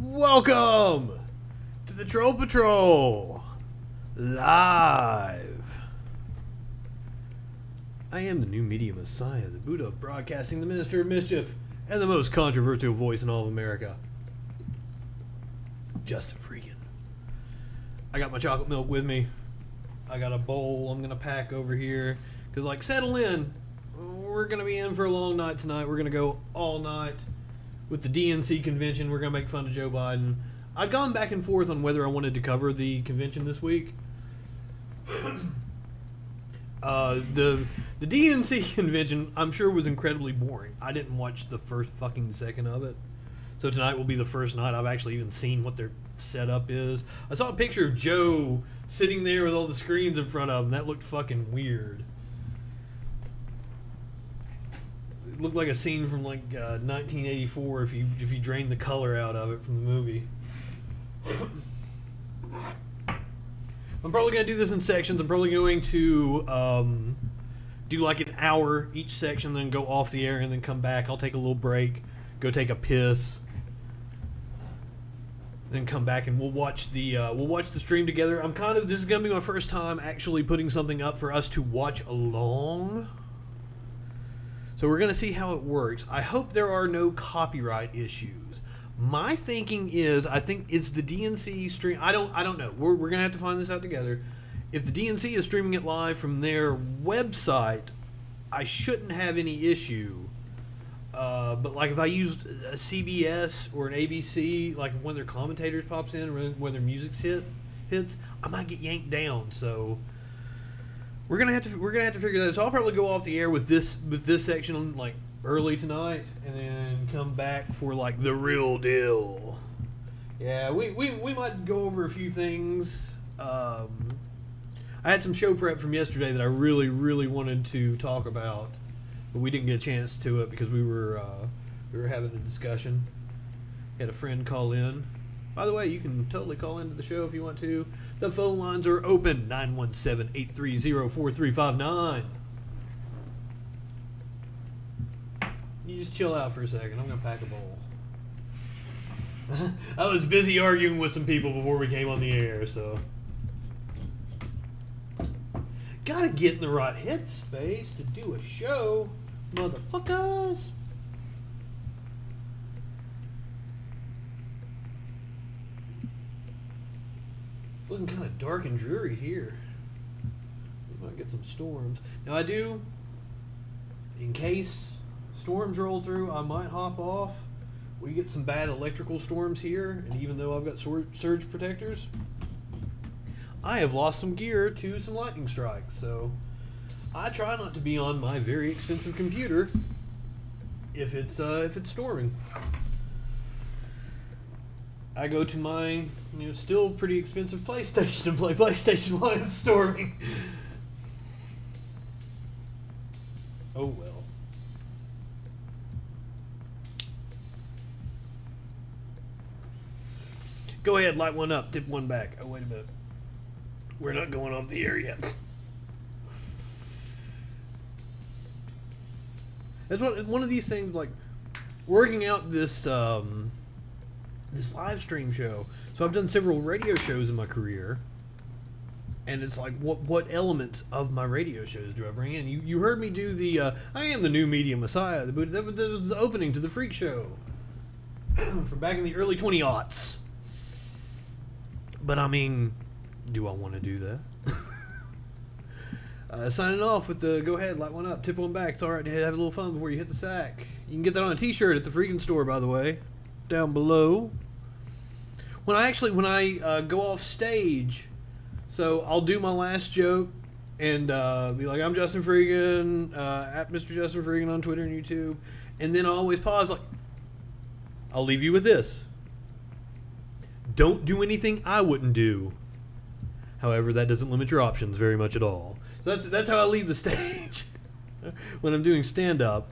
Welcome to the Troll Patrol live. I am the new media messiah, the Buddha of broadcasting, the minister of mischief, and the most controversial voice in all of America. Justin FREAKIN. I got my chocolate milk with me. I got a bowl I'm gonna pack over here because, like, settle in. We're gonna be in for a long night tonight. We're gonna go all night with the DNC convention. We're gonna make fun of Joe Biden. I'd gone back and forth on whether I wanted to cover the convention this week. The DNC convention, I'm sure, was incredibly boring. I didn't watch the first fucking second of it. So tonight will be the first night I've actually even seen what their setup is. I saw a picture of Joe sitting there with all the screens in front of him. That looked fucking weird. It looked like a scene from like 1984 if you drained the color out of it from the movie. I'm probably going to do this in sections. I'm probably going to do like an hour each section, then go off the air and then come back. I'll take a little break, go take a piss, then come back and we'll watch the stream together. This is going to be my first time actually putting something up for us to watch along. So we're going to see how it works. I hope there are no copyright issues. My thinking is, I think it's the DNC stream. I don't know. We're going to have to find this out together. If the DNC is streaming it live from their website, I shouldn't have any issue. But like if I used a CBS or an ABC, like when their commentators pops in, or when their music hits, I might get yanked down. So we're gonna have to figure that out. So I'll probably go off the air with this section like early tonight, and then come back for like the real deal. Yeah, we might go over a few things. I had some show prep from yesterday that I really wanted to talk about, but we didn't get a chance to it because we were having a discussion. Had a friend call in. By the way, you can totally call into the show if you want to. The phone lines are open, 917-830-4359. You just chill out for a second. I'm going to pack a bowl. I was busy arguing with some people before we came on the air, so. Gotta get in the right headspace to do a show, motherfuckers. It's looking kind of dark and dreary here. We might get some storms. Now I do, in case storms roll through, I might hop off. We get some bad electrical storms here, and even though I've got surge protectors, I have lost some gear to some lightning strikes. So I try not to be on my very expensive computer if it's storming. I go to my, still pretty expensive PlayStation to play PlayStation while it's storming. Oh well. Go ahead, light one up, tip one back. Oh, wait a minute. We're not going off the air yet. That's one of these things, like working out this this live stream show. So I've done several radio shows in my career, and it's like, what elements of my radio shows do I bring in? You heard me do the I am the new media messiah. That was the opening to the Freak Show from back in the early 20-aughts. But I mean, do I want to do that? Signing off with the go ahead, light one up, tip one back. It's alright to have a little fun before you hit the sack. You can get that on a t-shirt at the FREAKIN store, by the way, down below. When I go off stage, so I'll do my last joke and be like, I'm Justin FREAKIN, at Mr. Justin FREAKIN on Twitter and YouTube, and then I always pause, like, I'll leave you with this. Don't do anything I wouldn't do. However, that doesn't limit your options very much at all. So that's how I leave the stage when I'm doing stand-up.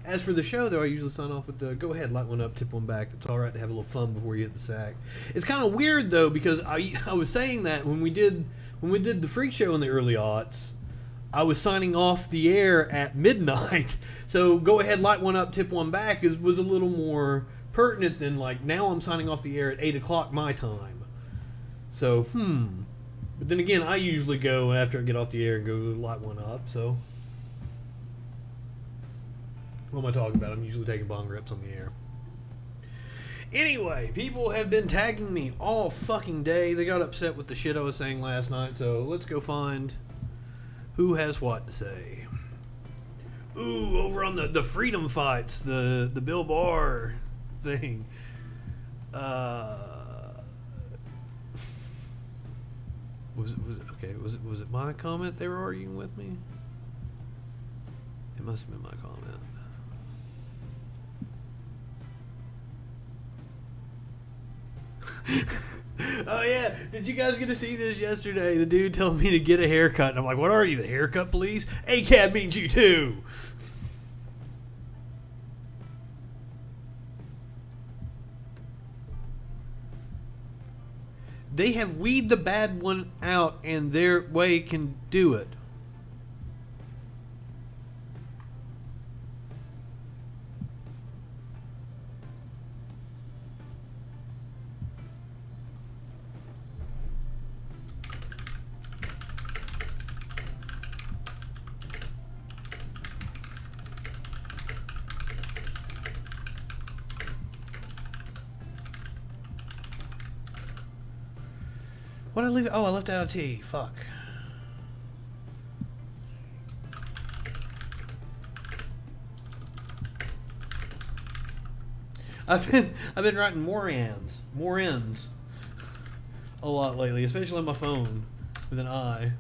As for the show, though, I usually sign off with the go ahead, light one up, tip one back. It's all right to have a little fun before you hit the sack. It's kind of weird, though, because I was saying that when we did the Freak Show in the early aughts, I was signing off the air at midnight. So go ahead, light one up, tip one back was a little more pertinent than like now I'm signing off the air at 8 o'clock my time. So, But then again, I usually go after I get off the air and go light one up, so. What am I talking about? I'm usually taking bong rips on the air. Anyway, people have been tagging me all fucking day. They got upset with the shit I was saying last night, so let's go find who has what to say. Ooh, over on the freedom fights, the Bill Barr thing. Was it my comment they were arguing with me? It must have been my comment. Oh yeah, did you guys get to see this yesterday? The dude told me to get a haircut, and I'm like, what are you, the haircut police? ACAB means you too. They have weed the bad one out, and their way can do it. What did I leave? Oh, I left out a T. Fuck. I've been writing more ends a lot lately, especially on my phone with an I.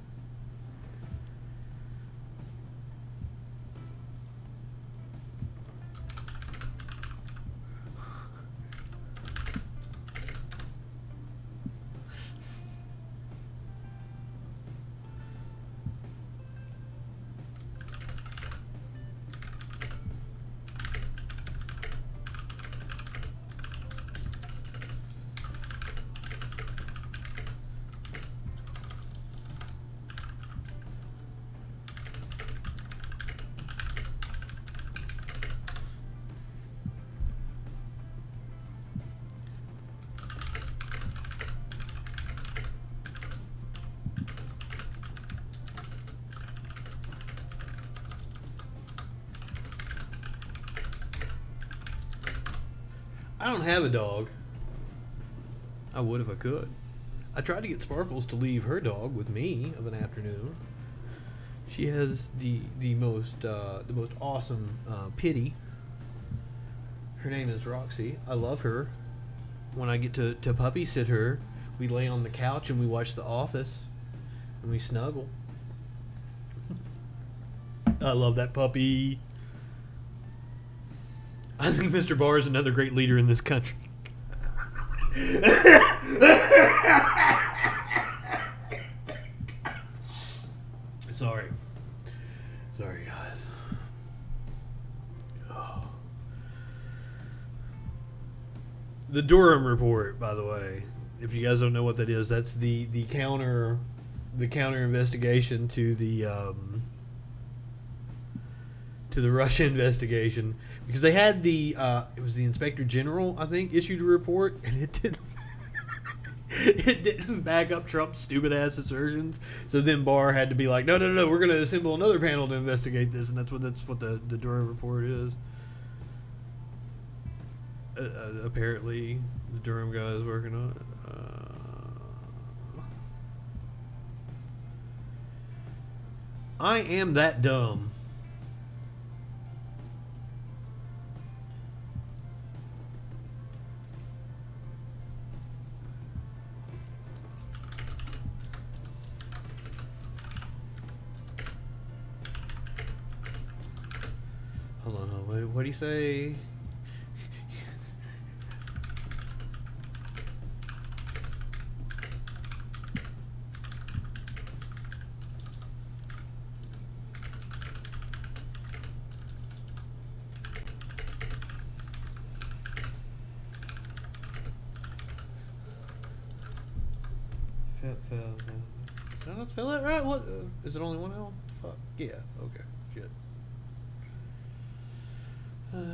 I don't have a dog. I would if I could. I tried to get Sparkles to leave her dog with me of an afternoon. She has the most awesome pity. Her name is Roxy. I love her. When I get to puppy sit her, we lay on the couch and we watch The Office and we snuggle. I love that puppy. I think Mr. Barr is another great leader in this country. Sorry, guys. Oh. The Durham report, by the way, if you guys don't know what that is, that's the counter investigation to the Russia investigation, because they had it was the Inspector General, I think, issued a report, and it didn't back up Trump's stupid ass assertions. So then Barr had to be like, no, we're going to assemble another panel to investigate this, and that's what the Durham report is. Apparently, the Durham guy is working on it. I am that dumb. Hold on, what do you say? Did I not spell that right? What? Is it only one L? Fuck. Yeah. Okay. Shit.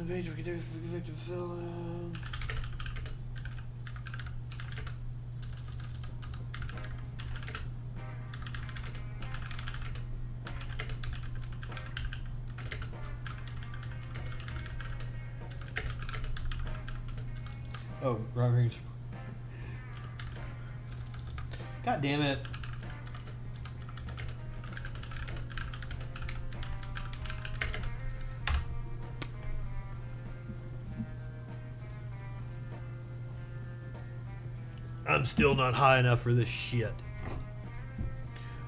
Page of convicted felon. Oh, right. God damn it. I'm still not high enough for this shit.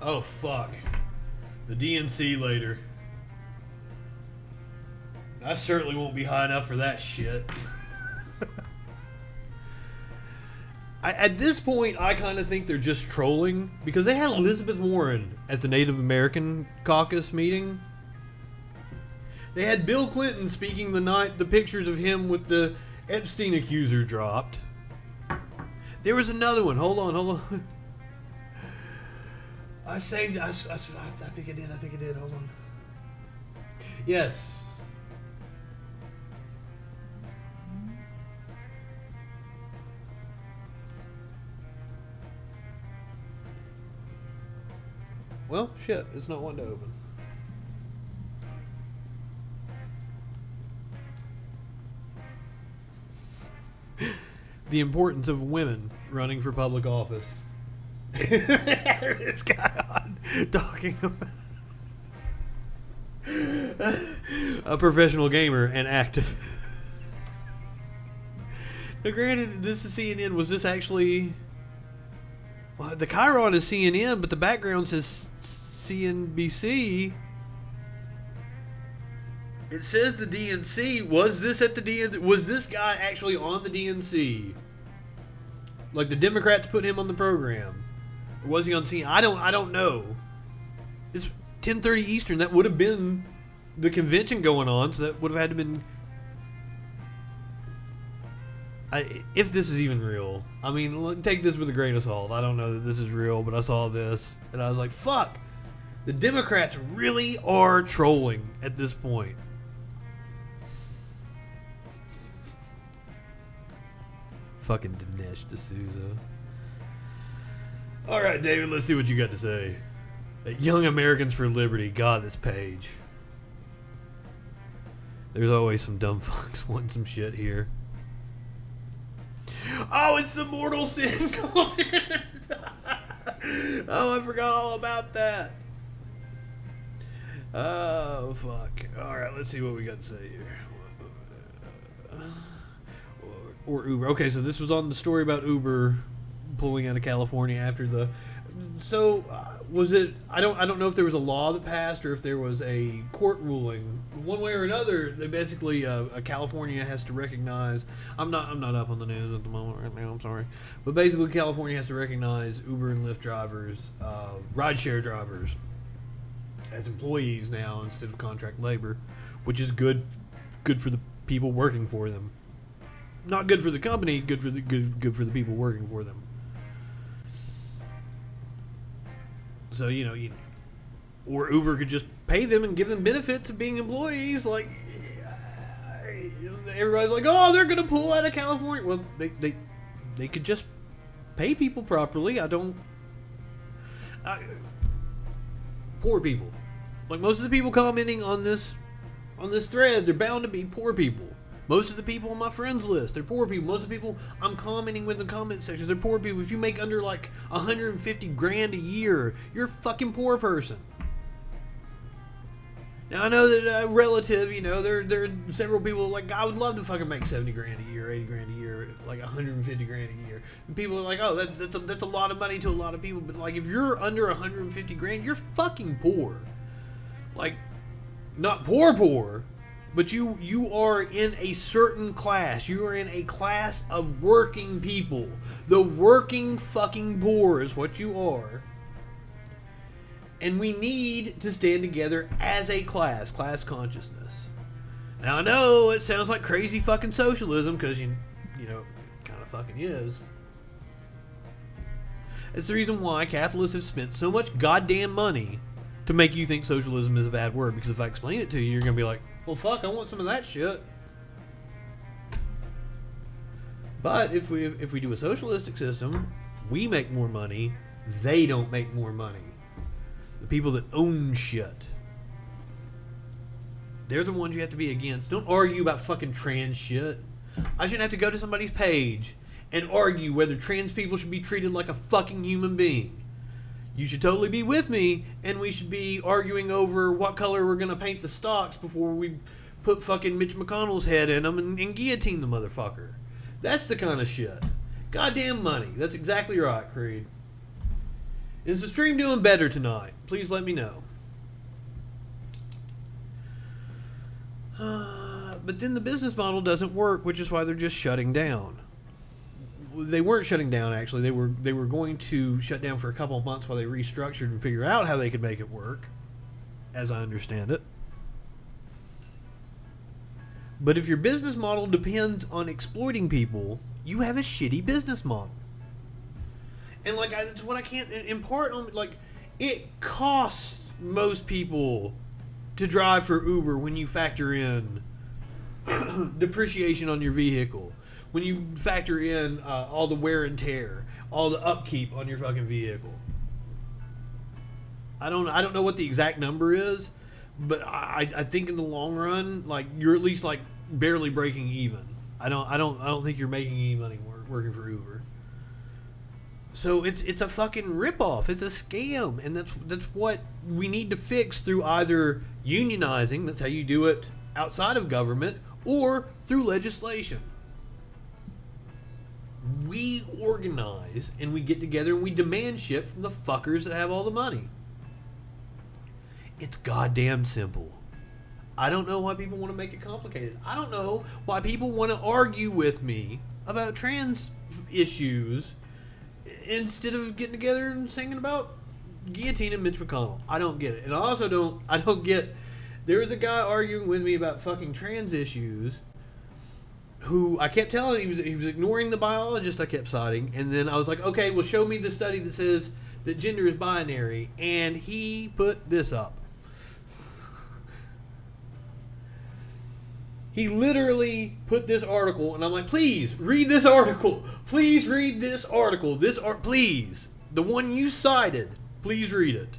Oh, fuck. The DNC later. I certainly won't be high enough for that shit. At this point, I kind of think they're just trolling, because they had Elizabeth Warren at the Native American caucus meeting. They had Bill Clinton speaking the night the pictures of him with the Epstein accuser dropped. There was another one. Hold on. I think I did. Hold on. Yes. Well, shit, it's not wanting to open. The importance of women running for public office. This guy on talking about a professional gamer and active. Now, granted, this is CNN. Was this actually? Well, the Chiron is CNN, but the background says CNBC. It says the DNC. Was this at the DNC? Was this guy actually on the DNC? Like the Democrats put him on the program, or was he on CNN? I don't know. It's 10:30 Eastern. That would have been the convention going on, so that would have had to been. If this is even real, I mean, look, take this with a grain of salt. I don't know that this is real, but I saw this and I was like, "Fuck." The Democrats really are trolling at this point. Fucking Dinesh D'Souza. Alright, David, let's see what you got to say. Young Americans for Liberty. God, this page. There's always some dumb fucks wanting some shit here. Oh, it's the Mortal Sin comment. Oh, I forgot all about that. Oh, fuck. Alright, let's see what we got to say here. Or Uber. Okay, so this was on the story about Uber pulling out of California after the... So, was it... I don't know if there was a law that passed or if there was a court ruling. One way or another, they basically... California has to recognize... I'm not up on the news at the moment right now, I'm sorry. But basically, California has to recognize Uber and Lyft drivers, rideshare drivers, as employees now instead of contract labor, which is good for the people working for them. Not good for the company, good for the people working for them. So, or Uber could just pay them and give them benefits of being employees. Like, everybody's like, oh, they're gonna pull out of California. Well, they could just pay people properly. Poor people. Like, most of the people commenting on this thread, they're bound to be poor people. Most of the people on my friends list, they're poor people. Most of the people I'm commenting with in the comment sections, they're poor people. If you make under like 150 grand a year, you're a fucking poor person. Now I know that relative, there are several people like, I would love to fucking make 70 grand a year, 80 grand a year, like 150 grand a year. And people are like, oh, that's a lot of money to a lot of people. But like, if you're under 150 grand, you're fucking poor. Like, not poor. But you are in a certain class. You are in a class of working people. The working fucking poor is what you are. And we need to stand together as a class consciousness. Now I know it sounds like crazy fucking socialism, because you know, it kind of fucking is. It's the reason why capitalists have spent so much goddamn money to make you think socialism is a bad word. Because if I explain it to you, you're going to be like, well, fuck, I want some of that shit. But if we do a socialistic system, we make more money. They don't make more money. The people that own shit, they're the ones you have to be against. Don't argue about fucking trans shit. I shouldn't have to go to somebody's page and argue whether trans people should be treated like a fucking human being. You should totally be with me, and we should be arguing over what color we're going to paint the stocks before we put fucking Mitch McConnell's head in them and guillotine the motherfucker. That's the kind of shit. Goddamn money. That's exactly right, Creed. Is the stream doing better tonight? Please let me know. But then the business model doesn't work, which is why they're just shutting down. They weren't shutting down, actually. They were going to shut down for a couple of months while they restructured and figure out how they could make it work, as I understand it. But if your business model depends on exploiting people, you have a shitty business model. And like, that's what I can't impart on. Like, it costs most people to drive for Uber when you factor in depreciation on your vehicle, when you factor in all the wear and tear, all the upkeep on your fucking vehicle. I don't know what the exact number is, but I think in the long run, like, you're at least like barely breaking even. I don't think you're making any money working for Uber. So it's a fucking ripoff. It's a scam, and that's what we need to fix through either unionizing. That's how you do it outside of government, or through legislation. We organize and we get together and we demand shit from the fuckers that have all the money. It's goddamn simple. I don't know why people want to make it complicated. I don't know why people want to argue with me about trans issues instead of getting together and singing about guillotining Mitch McConnell. I don't get it. And I don't get, there was a guy arguing with me about fucking trans issues who I kept telling he was ignoring the biologist I kept citing, and then I was like, okay, well, show me the study that says that gender is binary, and he put this up. He literally put this article, and I'm like, please read this article. Please read this article. Please. The one you cited. Please read it.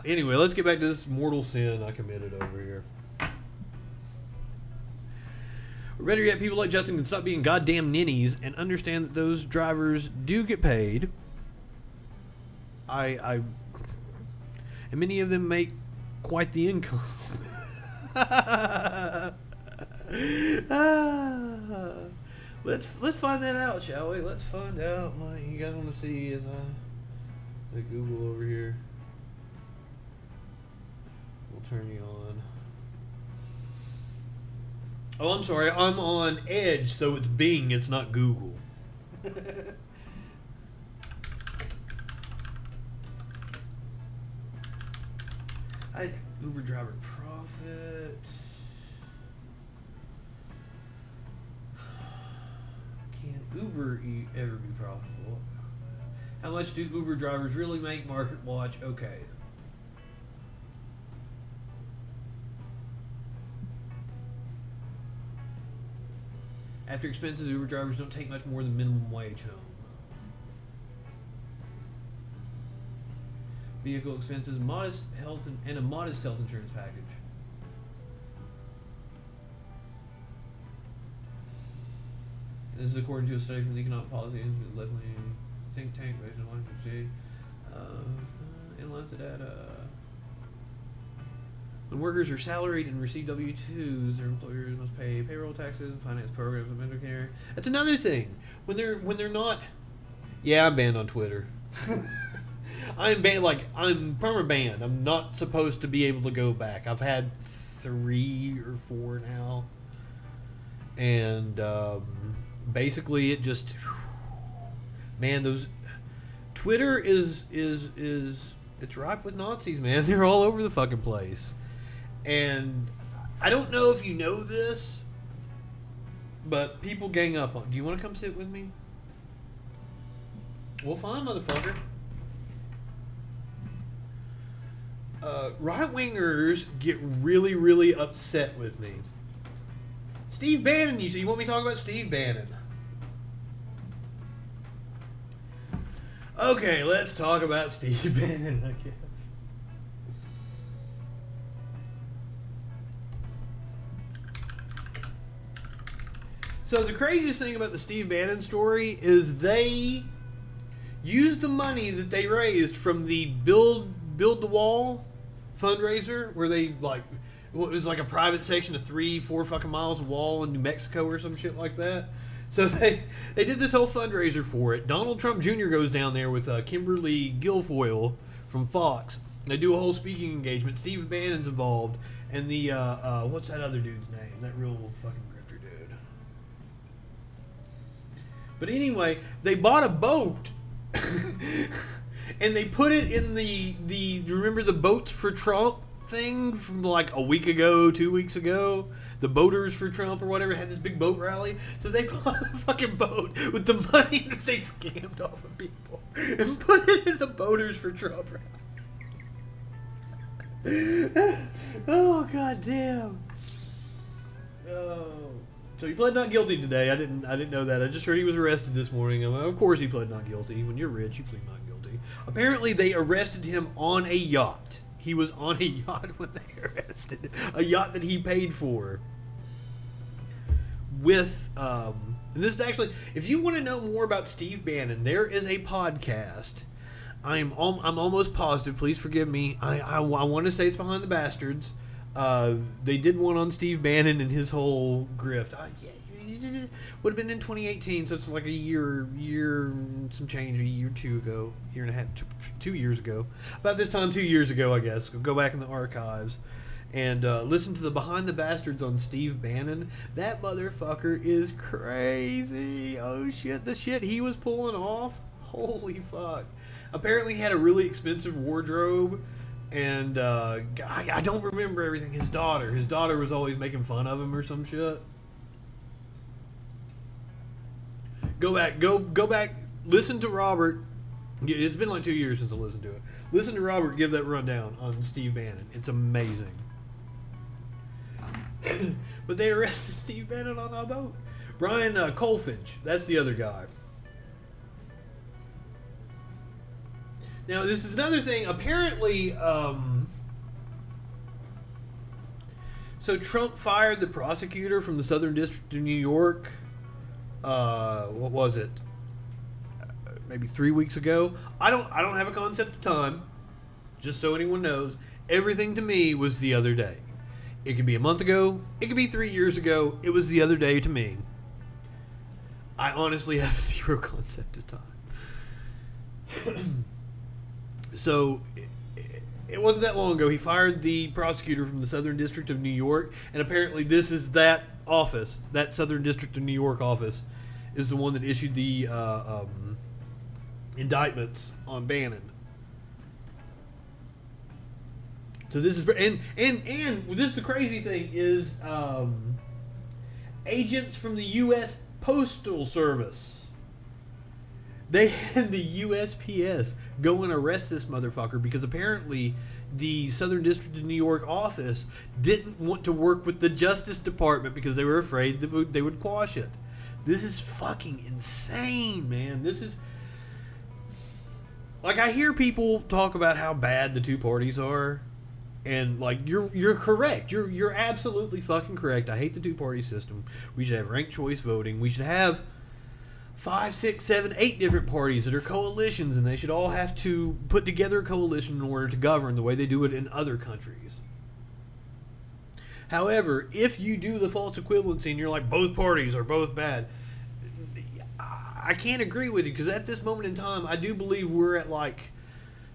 Anyway, let's get back to this mortal sin I committed over here. Or better yet, people like Justin can stop being goddamn ninnies and understand that those drivers do get paid. And many of them make quite the income. Let's find that out, shall we? Let's find out. You guys want to see as I Google over here. We'll turn you on. Oh, I'm sorry. I'm on Edge, so it's Bing. It's not Google. Uber driver profit. Can Uber ever be profitable? How much do Uber drivers really make? Market watch. Okay. After expenses, Uber drivers don't take much more than minimum wage home. Vehicle expenses, modest health and a modest health insurance package. This is according to a study from the Economic Policy Institute, left-wing think tank based on Washington DC. Analyze the data. When workers are salaried and receive W-2s, their employers must pay payroll taxes and finance programs and Medicare. That's another thing. When they're not. Yeah, I'm banned on Twitter. I'm banned, like, I'm perma banned. I'm not supposed to be able to go back. I've had 3 or 4 now. And basically it just, man, those Twitter is it's ripe with Nazis, man. They're all over the fucking place. And I don't know if you know this, but people gang up on. Do you want to come sit with me? Well, fine, motherfucker. Right-wingers get really, really upset with me. Steve Bannon, you want me to talk about Steve Bannon? Okay, let's talk about Steve Bannon, I guess. So the craziest thing about the Steve Bannon story is they used the money that they raised from the Build the Wall fundraiser, where they it was like a private section of 3-4 fucking miles of wall in New Mexico or some shit like that. So they did this whole fundraiser for it. Donald Trump Jr. goes down there with Kimberly Guilfoyle from Fox. They do a whole speaking engagement. Steve Bannon's involved, and the what's that other dude's name? That real fucking grifter dude. But anyway, they bought a boat. And they put it in the remember the Boats for Trump thing from like a week ago, 2 weeks ago? The Boaters for Trump or whatever had this big boat rally. So they bought a fucking boat with the money that they scammed off of people and put it in the Boaters for Trump rally. Oh, goddamn. Oh. So he pled not guilty today. I didn't know that. I just heard he was arrested this morning. Of course he pled not guilty. When you're rich, you plead not guilty. Apparently they arrested him on a yacht. He was on a yacht when they arrested him. A yacht that he paid for. With and this is actually, if you want to know more about Steve Bannon, there is a podcast. I'm almost positive. Please forgive me. I want to say it's Behind the Bastards. They did one on Steve Bannon and his whole grift. Would have been in 2018, so it's like a year some change, a year or two ago, year and a half, 2 years ago. About this time 2 years ago, I guess. Go back in the archives and listen to the Behind the Bastards on Steve Bannon. That motherfucker is crazy. Oh shit, the shit he was pulling off. Holy fuck. Apparently he had a really expensive wardrobe. And I don't remember everything. His daughter was always making fun of him or some shit. Go back. Listen to Robert. It's been like 2 years since I listened to it. Listen to Robert give that rundown on Steve Bannon. It's amazing. But they arrested Steve Bannon on a boat. Brian Kolfage, that's the other guy. Now, this is another thing. Apparently, so Trump fired the prosecutor from the Southern District of New York. What was it? Maybe 3 weeks ago. I don't have a concept of time. Just so anyone knows, everything to me was the other day. It could be a month ago. It could be 3 years ago. It was the other day to me. I honestly have zero concept of time. So, it wasn't that long ago. He fired the prosecutor from the Southern District of New York, and apparently this is that office, that Southern District of New York office, is the one that issued the indictments on Bannon. So this is, and this is the crazy thing is, agents from the U.S. Postal Service. They had the USPS go and arrest this motherfucker because apparently the Southern District of New York office didn't want to work with the Justice Department because they were afraid that they would quash it. This is fucking insane, man. This is... Like, I hear people talk about how bad the two parties are, and like you're correct. You're absolutely fucking correct. I hate the two-party system. We should have ranked choice voting. We should have 5, 6, 7, 8 different parties that are coalitions, and they should all have to put together a coalition in order to govern the way they do it in other countries. However, if you do the false equivalency and you're like, both parties are both bad, I can't agree with you, because at this moment in time, I do believe we're at like,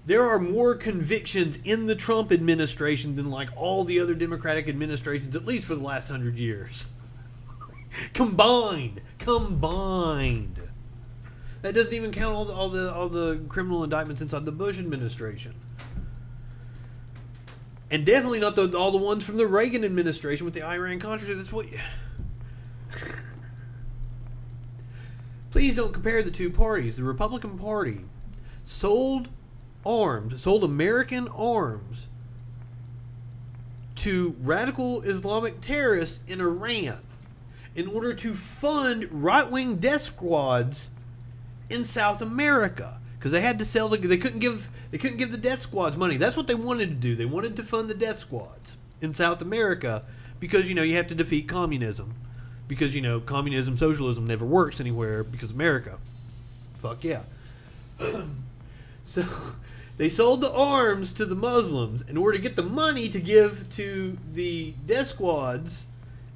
there are more convictions in the Trump administration than like all the other Democratic administrations, at least for the last 100 years. Combined. That doesn't even count all the criminal indictments inside the Bush administration, and definitely not all the ones from the Reagan administration with the Iran-Contra. That's what. Please don't compare the two parties. The Republican Party sold American arms to radical Islamic terrorists in Iran in order to fund right-wing death squads in South America, because they had to sell they couldn't give the death squads money. That's what they wanted to do. They wanted to fund the death squads in South America because, you have to defeat communism, because, communism, socialism never works anywhere because America. Fuck yeah. So they sold the arms to the Muslims in order to get the money to give to the death squads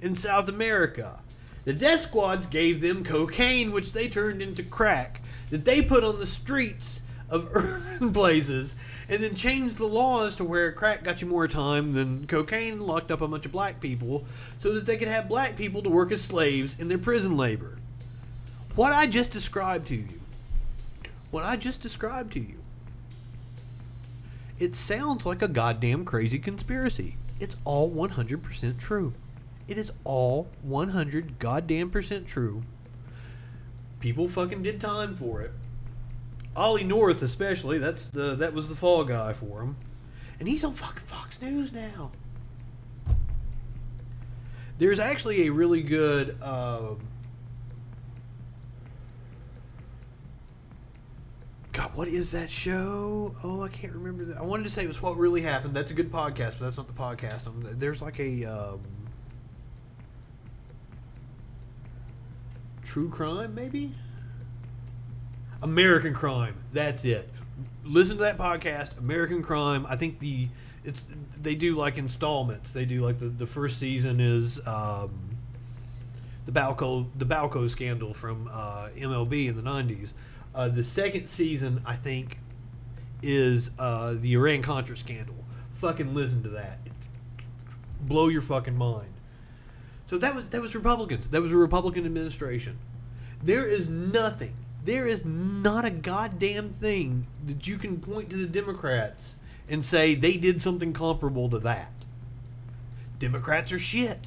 in South America. The death squads gave them cocaine, which they turned into crack, that they put on the streets of urban places, and then changed the laws to where crack got you more time than cocaine, locked up a bunch of black people, so that they could have black people to work as slaves in their prison labor. What I just described to you, it sounds like a goddamn crazy conspiracy. It's all 100% true. It is all 100 goddamn percent true. People fucking did time for it. Ollie North especially, that was the fall guy for him. And he's on fucking Fox News now. There's actually a really good God, what is that show? Oh, I can't remember that. I wanted to say it was What Really Happened. That's a good podcast, but that's not the podcast. There's like a true crime, maybe? American Crime. That's it. Listen to that podcast, American Crime. I think they do like installments. They do like the first season is the Balco scandal from MLB in the 90s. The second season, I think, is the Iran-Contra scandal. Fucking listen to that. Blow your fucking mind. So that was Republicans. That was a Republican administration. There is nothing. There is not a goddamn thing that you can point to the Democrats and say they did something comparable to that. Democrats are shit.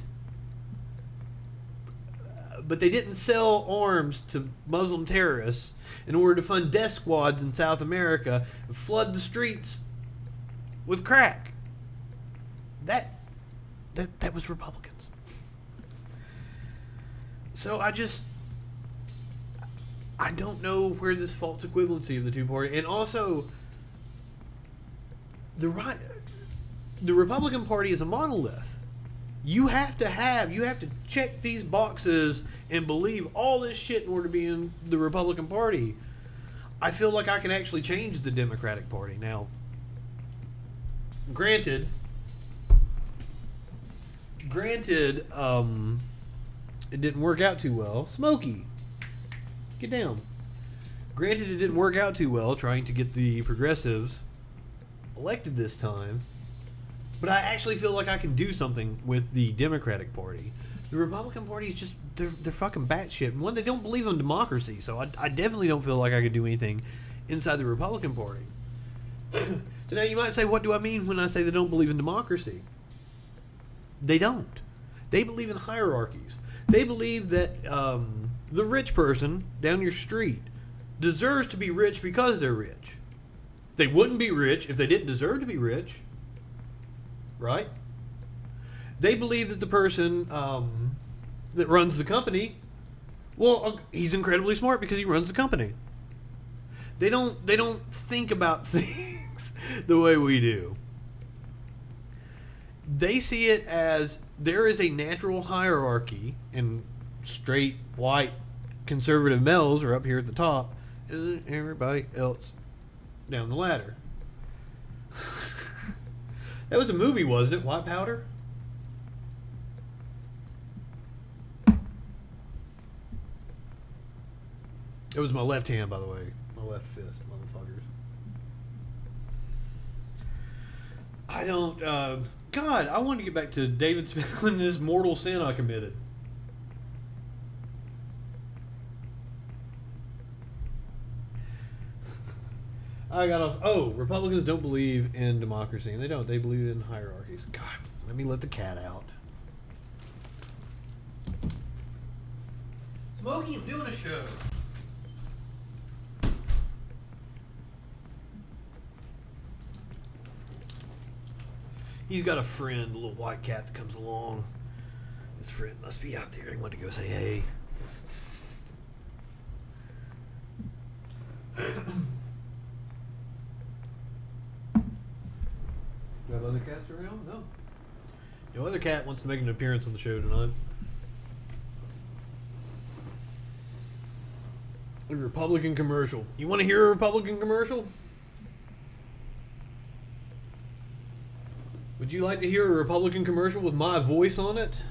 But they didn't sell arms to Muslim terrorists in order to fund death squads in South America and flood the streets with crack. That was Republicans. So I don't know where this false equivalency of the two parties, and also the Republican Party is a monolith. You have to check these boxes and believe all this shit in order to be in the Republican Party. I feel like I can actually change the Democratic Party. Now, granted, it didn't work out too well. Smokey, get down. Granted, it didn't work out too well trying to get the progressives elected this time. But I actually feel like I can do something with the Democratic Party. The Republican Party is just, they're fucking batshit. One, they don't believe in democracy, so I definitely don't feel like I could do anything inside the Republican Party. So now you might say, what do I mean when I say they don't believe in democracy? They don't. They believe in hierarchies. They believe that the rich person down your street deserves to be rich because they're rich. They wouldn't be rich if they didn't deserve to be rich. Right? They believe that the person that runs the company, well, he's incredibly smart because he runs the company. They don't think about things the way we do. They see it as there is a natural hierarchy, and straight white conservative males are up here at the top, and everybody else down the ladder. That was a movie, wasn't it? White Powder? It was my left hand, by the way. My left fist, motherfuckers. I don't... God, I want to get back to David Smith and this mortal sin I committed. I got off. Oh, Republicans don't believe in democracy, and they don't. They believe in hierarchies. God, let me let the cat out. Smokey, I'm doing a show. He's got a friend, a little white cat that comes along. His friend must be out there. He wanted to go say hey. Do you have other cats around? No. Your other cat wants to make an appearance on the show tonight. A Republican commercial. You want to hear a Republican commercial? Would you like to hear a Republican commercial with my voice on it?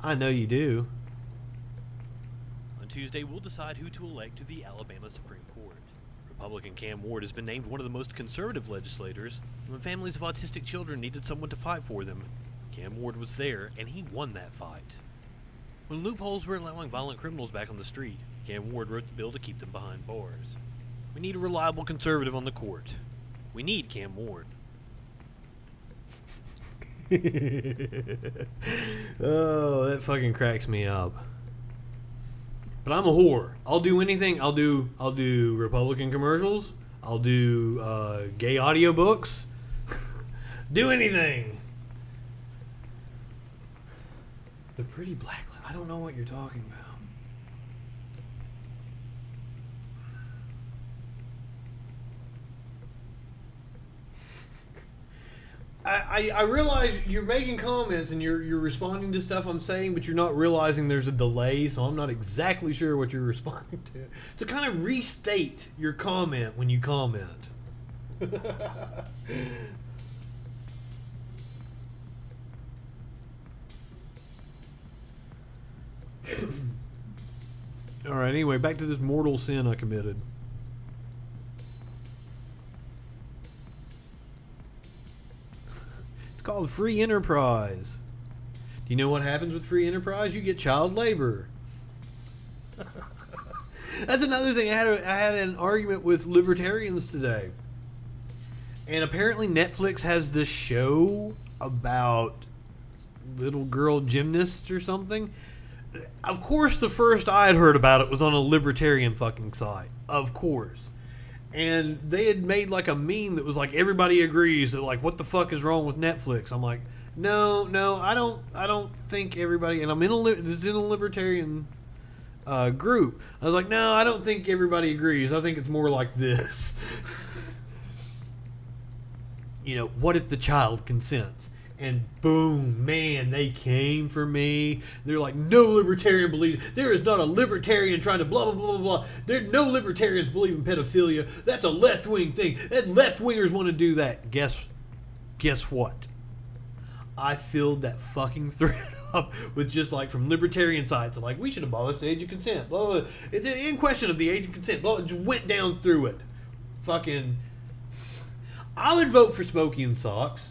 I know you do. On Tuesday, we'll decide who to elect to the Alabama Supreme Court. Republican Cam Ward has been named one of the most conservative legislators, and when families of autistic children needed someone to fight for them, Cam Ward was there, and he won that fight. When loopholes were allowing violent criminals back on the street, Cam Ward wrote the bill to keep them behind bars. We need a reliable conservative on the court. We need Cam Ward. Oh, that fucking cracks me up. But I'm a whore. I'll do anything. I'll do Republican commercials. I'll do gay audiobooks. Do anything. The pretty black. I don't know what you're talking about. I realize you're making comments and you're responding to stuff I'm saying, but you're not realizing there's a delay, so I'm not exactly sure what you're responding to. So kind of restate your comment when you comment. Alright, anyway, back to this mortal sin I committed. It's called free enterprise. Do you know what happens with free enterprise? You get child labor. That's another thing. I had an argument with libertarians today. And apparently Netflix has this show about little girl gymnasts or something. Of course, the first I had heard about it was on a libertarian fucking site. Of course. And they had made like a meme that was like, everybody agrees that like, what the fuck is wrong with Netflix? I'm like, no, I don't think everybody, and I'm in a libertarian group. I was like, no, I don't think everybody agrees. I think it's more like this. You know, what if the child consents? And boom, man, they came for me. They're like, no libertarian believes. There is not a libertarian trying to blah, blah, blah, blah, blah. No libertarians believe in pedophilia. That's a left-wing thing. That left-wingers want to do that. Guess what? I filled that fucking thread up with just like from libertarian sides. Like, we should abolish the age of consent. Blah, blah, blah. It's in question of the age of consent. Blah, blah, just went down through it. Fucking, I would vote for Smokey and Socks.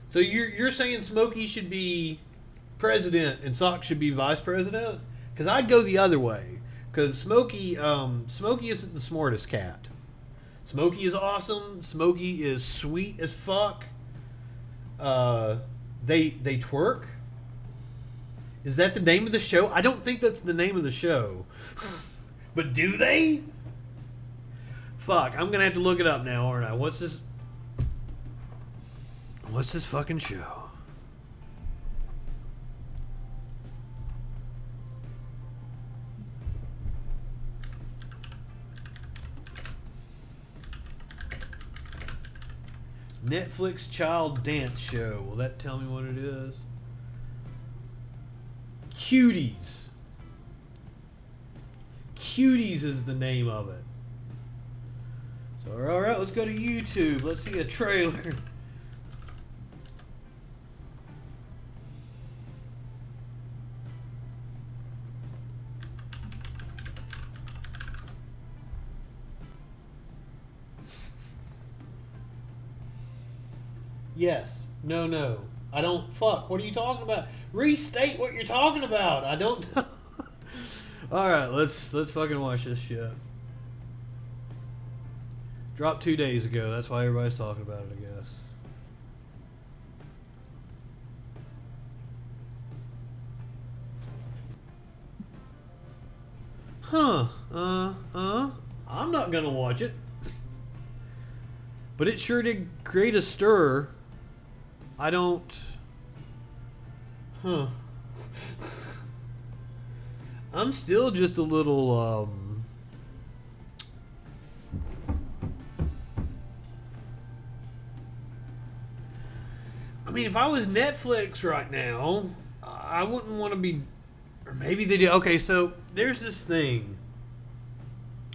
So you're saying Smokey should be president and Socks should be vice president? Because I'd go the other way. Because Smokey isn't the smartest cat. Smokey is awesome. Smokey is sweet as fuck. They twerk. Is that the name of the show? I don't think that's the name of the show. But do they? Fuck, I'm gonna have to look it up now, aren't I? What's this fucking show? Netflix child dance show. Will that tell me what it is? Cuties. Cuties is the name of it. So, alright, let's go to YouTube. Let's see a trailer. Yes. No. I don't. Fuck. What are you talking about? Restate what you're talking about. I don't know. Alright, let's fucking watch this shit. Dropped 2 days ago. That's why everybody's talking about it, I guess. Huh. I'm not gonna watch it. But it sure did create a stir. I don't... Huh. I'm still just a little, I mean, if I was Netflix right now, I wouldn't want to be... Or maybe they do. Okay, so there's this thing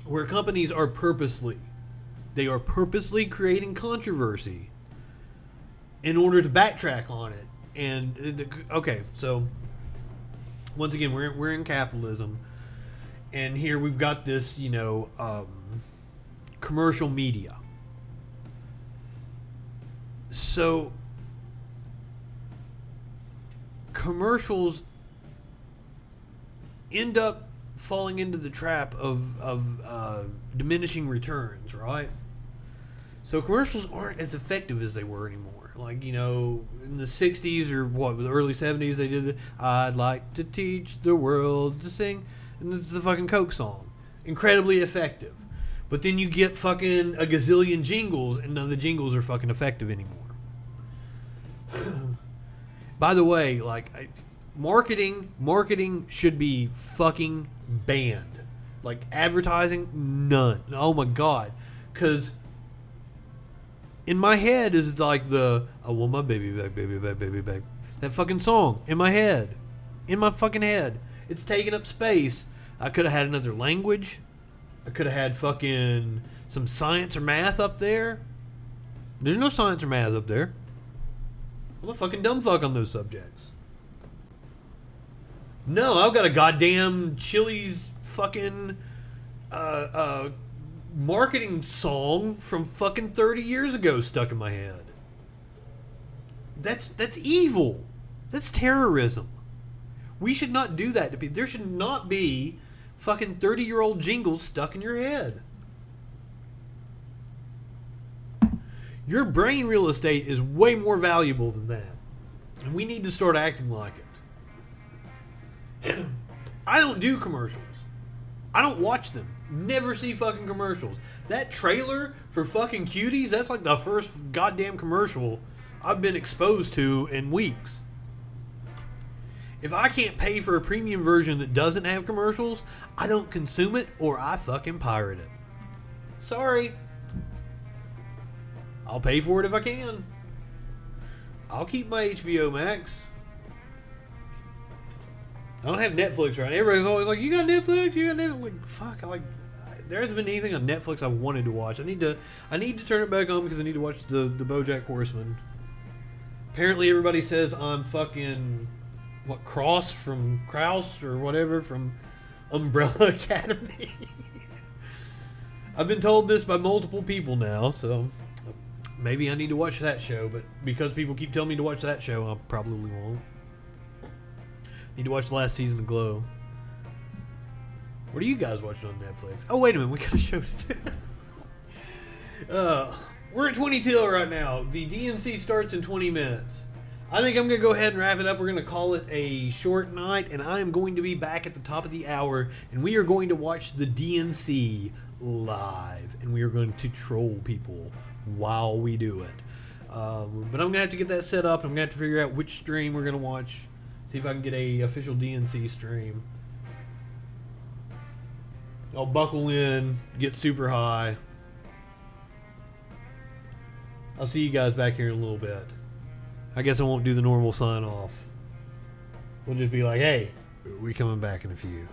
where companies are purposely creating controversy in order to backtrack on it. And okay, so once again, we're in capitalism, and here we've got this, commercial media. So commercials end up falling into the trap of diminishing returns, right? So commercials aren't as effective as they were anymore. Like, in the 60s or the early 70s, they did I'd like to teach the world to sing. And it's the fucking Coke song. Incredibly effective. But then you get fucking a gazillion jingles, and none of the jingles are fucking effective anymore. By the way, marketing should be fucking banned. Like, advertising, none. Oh my god. Because in my head is like I want my baby back, baby back, baby back. That fucking song in my head. In my fucking head. It's taking up space. I could have had another language. I could have had fucking some science or math up there. There's no science or math up there. I'm a fucking dumb fuck on those subjects. No, I've got a goddamn Chili's fucking marketing song from fucking 30 years ago stuck in my head. That's evil. That's terrorism. We should not do that to people. There should not be fucking 30-year-old jingles stuck in your head. Your brain real estate is way more valuable than that. And we need to start acting like it. I don't do commercials. I don't watch them. Never see fucking commercials. That trailer for fucking Cuties, that's like the first goddamn commercial I've been exposed to in weeks. If I can't pay for a premium version that doesn't have commercials, I don't consume it or I fucking pirate it. Sorry. I'll pay for it if I can. I'll keep my HBO Max. I don't have Netflix right now. Everybody's always like, you got Netflix? You got Netflix? Like, fuck. There hasn't been anything on Netflix I've wanted to watch. I need to turn it back on because I need to watch the BoJack Horseman. Apparently everybody says I'm fucking... Cross from Kraus or whatever from Umbrella Academy. I've been told this by multiple people now, so maybe I need to watch that show, but because people keep telling me to watch that show, I probably won't. Need to watch the last season of Glow. What are you guys watching on Netflix? Oh, wait a minute, we got a show to do. We're at 20 till right now. The DNC starts in 20 minutes. I think I'm going to go ahead and wrap it up. We're going to call it a short night, and I am going to be back at the top of the hour, and we are going to watch the DNC live, and we are going to troll people while we do it. But I'm going to have to get that set up, and I'm going to have to figure out which stream we're going to watch, see if I can get a official DNC stream. I'll buckle in, get super high. I'll see you guys back here in a little bit. I guess I won't do the normal sign off. We'll just be like, hey, we coming back in a few.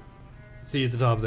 See you at the top of the